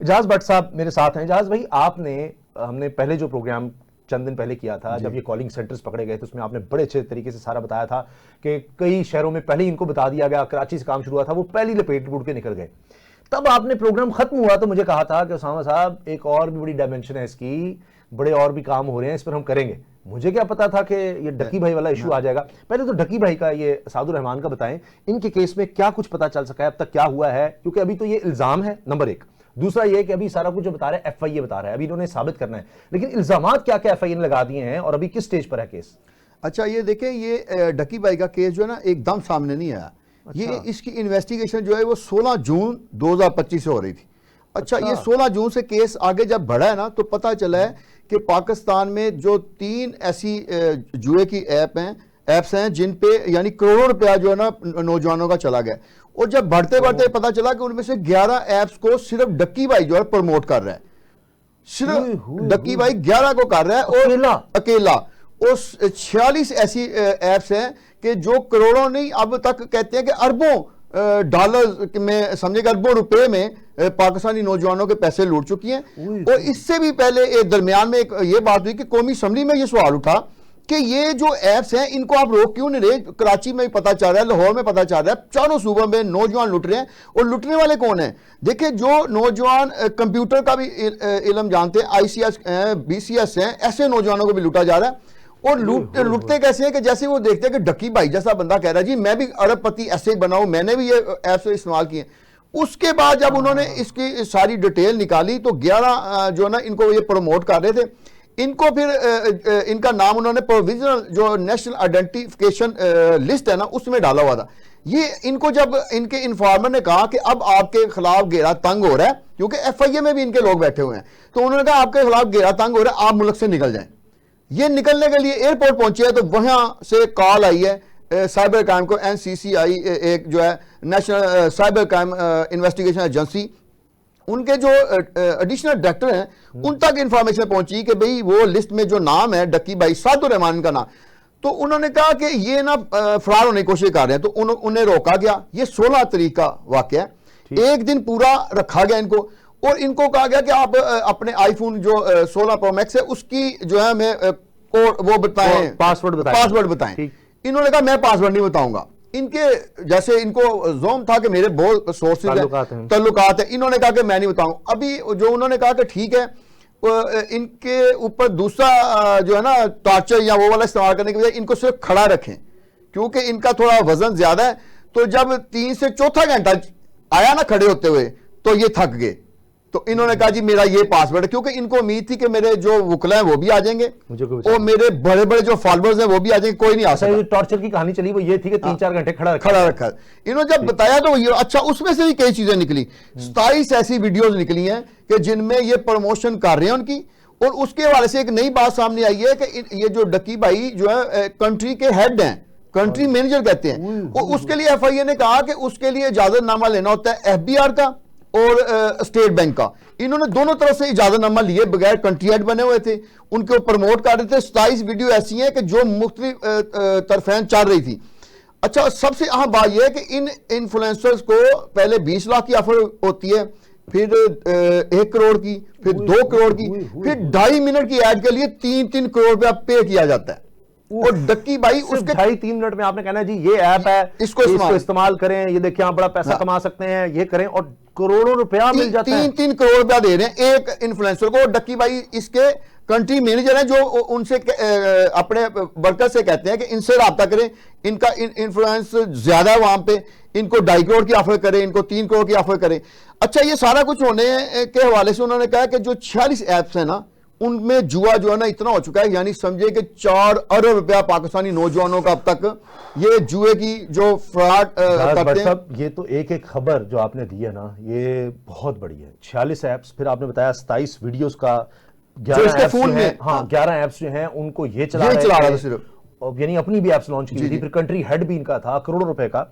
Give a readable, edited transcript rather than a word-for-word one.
जहाज भट्ट साहब मेरे साथ हैं। जहाज भाई, हमने पहले जो प्रोग्राम चंद दिन पहले किया था, जब ये कॉलिंग सेंटर्स पकड़े गए थे, उसमें आपने बड़े अच्छे तरीके से सारा बताया था कि कई शहरों में पहले ही इनको बता दिया गया, कराची से काम शुरू हुआ था, वो पहली लपेट उड़ के निकल गए। तब आपने प्रोग्राम खत्म हुआ तो मुझे कहा था कि उसामा साहब एक और भी बड़ी डायमेंशन है इसकी, बड़े और भी काम हो रहे हैं, इस पर हम करेंगे। मुझे क्या पता था कि ये डकी भाई वाला इशू आ जाएगा। पहले तो डकी भाई का, ये सादुर रहमान का बताएं, इनके केस में क्या कुछ पता चल सका है, अब तक क्या हुआ है, क्योंकि अभी तो ये इल्जाम है नंबर एक। दूसरा ये कि अभी सारा कुछ जो बता रहे हैं एफआईए बता रहा है, अभी इन्होंने साबित करना है, लेकिन इल्जामात क्या क्या एफआईए ने लगा दिए हैं और अभी किस स्टेज पर है केस? अच्छा, ये देखें, ये डकी भाई का केस जो है ना एकदम सामने नहीं आया। अच्छा। ये इसकी इन्वेस्टिगेशन जो है वो 16 जून 2025 से हो रही थी। अच्छा, ये 16 जून से केस आगे जब बढ़ा है ना, तो पता चला है कि पाकिस्तान में जो 3 ऐसी जुए की ऐप्स हैं जिन पे यानी करोड़ों रुपया जो है ना नौजवानों का चला गया। और जब बढ़ते बढ़ते पता चला कि उनमें से 11 ऐप्स को सिर्फ डक्की भाई जो है प्रमोट कर रहा है। सिर्फ डक्की भाई 11 को कर रहा है और अकेला। और 46 ऐसी ऐप्स हैं कि जो करोड़ों नहीं, अब तक कहते हैं कि अरबों डॉलर में, समझेगा अरबों रुपए में पाकिस्तानी नौजवानों के पैसे लूट चुकी हैं। और इससे भी पहले दरमियान में एक ये बात हुई कि कौमी असम्बली में ये सवाल उठा कि ये जो ऐप्स हैं इनको आप रोक क्यों नहीं रहे? कराची में पता चल रहा है, लाहौर में पता चल रहा है, चारों सूबों में नौजवान लुट रहे हैं। और लुटने वाले कौन हैं? देखिए, जो नौजवान कंप्यूटर का भी इल्म जानते हैं, ICS BCS हैं, ऐसे नौजवानों को भी लूटा जा रहा है। और लुटते कैसे हैं कि जैसे वो देखते हैं कि डक्की भाई जैसा बंदा कह रहा है जी मैं भी अरबपति ऐसे ही बनाऊं, मैंने भी ये ऐप्स इस्तेमाल किए। उसके बाद जब उन्होंने इसकी सारी डिटेल निकाली तो 11 जो ना इनको ये प्रमोट कर रहे थे, इनको फिर इनका नाम उन्होंने प्रोविजनल जो नेशनल आइडेंटिफिकेशन लिस्ट है ना उसमें डाला हुआ था। ये इनको जब इनके इन्फॉर्मर ने कहा कि अब आपके खिलाफ घेरा तंग हो रहा है, क्योंकि FIA में भी इनके लोग बैठे हुए हैं, तो उन्होंने कहा आपके खिलाफ घेरा तंग हो रहा है, आप मुल्क से निकल जाएं। ये निकलने के लिए एयरपोर्ट पहुंचे हैं तो वहां से कॉल आई है साइबर क्राइम को, NCCI एक जो है national cyber crime investigation agency, उनके जो एडिशनल डायरेक्टर हैं उन तक इंफॉर्मेशन पहुंची कि भाई वो लिस्ट में जो नाम है डक्की भाई सादुर रहमान का नाम, तो उन्होंने कहा कि ये ना फरार होने की कोशिश कर रहे हैं, तो उन्हें रोका गया। ये 16 तारीख का वाकया है। एक दिन पूरा रखा गया इनको और इनको कहा गया कि आप अपने आईफोन जो 16 प्रो मैक्स है उसकी जो है हमें वो बताएं, पासवर्ड बताएं। इन्होंने कहा मैं पासवर्ड नहीं बताऊंगा। इनके जैसे इनको जोम था कि मेरे बहुत सोर्सेज हैं, तल्लुकात है, इन्होंने कहा कि मैं नहीं बताऊंगा। अभी जो उन्होंने कहा कि ठीक है, इनके ऊपर दूसरा जो है ना टॉर्चर या वो वाला इस्तेमाल करने के बजाय इनको सिर्फ खड़ा रखें, क्योंकि इनका थोड़ा वजन ज्यादा है। तो जब 3 से चौथा घंटा आया ना खड़े होते हुए तो ये थक गए, तो इन्होंने कहा जी मेरा ये पासवर्ड है, क्योंकि इनको उम्मीद थी कि मेरे जो वुकला हैं वो भी आ जाएंगे और मेरे बड़े बड़े जो फॉलोअर्स हैं वो भी आ जाएंगे, कोई नहीं आ सकता। टॉर्चर की कहानी चली वो ये थी कि 3-4 घंटे खड़ा रखा। इन्होंने जब बताया तो ये अच्छा, उसमें से भी कई चीजें निकली। 27 ऐसी वीडियोस निकली हैं कि जिनमें ये प्रमोशन कर रहे हैं उनकी। और उसके हवाले से एक नई बात सामने आई है कि ये जो डक्की भाई जो है कंट्री के हेड हैं, कंट्री मैनेजर कहते हैं, और उसके लिए FIA ने कहा कि उसके लिए इजाजतनामा लेना होता है FBR का और स्टेट बैंक का। इन्होंने दोनों तरफ से इजाजतनामा लिए बगैर कंट्री हेड बने हुए थे, उनको प्रमोट कर रहे थे। 27 वीडियो ऐसी हैं कि जो मुख्तलिफ तरफें चल रही थी। अच्छा, सबसे अहम बात यह है कि इन इन्फ्लुएंसर्स को पहले 20 लाख की ऑफर होती है, फिर 1 करोड़ की, फिर 2 करोड़ की, फिर 2.5 मिनट की ऐड के लिए 3-3 करोड़ रुपया पे किया जाता है। और डक्की भाई उसके 2.5-3 मिनट में आपने कहना है जी ये ऐप है, इसको इस्तेमाल करें, ये देखिए आप बड़ा पैसा कमा सकते हैं, ये करें, और करोड़ों रुपया मिल जाता है। 3-3 करोड़ रुपया दे रहे हैं एक इन्फ्लुएंसर को। डक्की भाई इसके कंट्री मैनेजर हैं जो उनसे अपने वर्कर से कहते हैं कि इनसे राब्ता करें, इनका इन्फ्लुएंस ज्यादा है वहां पे, इनको 2.5 करोड़ की ऑफर करें, इनको 3 करोड़ की ऑफर करें। अच्छा, ये सारा कुछ होने के हवाले से उन्होंने कहा कि जो 46 ऐप्स हैं ना उनमें जुआ जो है ना इतना हो चुका है, यानी समझे कि 4 अरब रुपया पाकिस्तानी नौजवानों का अब तक ये जुए की जो फ्रॉड करते हैं। ये तो एक एक खबर जो आपने दी है ना ये बहुत बड़ी है। 46 ऐप्स, फिर आपने बताया 27 वीडियोस का 11 फोन में, हाँ 11 ऐप्स जो हैं उनको ये चला रहा था सिर्फ, यानी अपनी भी ऐप्स लॉन्च की थी, फिर कंट्री हेड भी इनका था, करोड़ों रुपए का।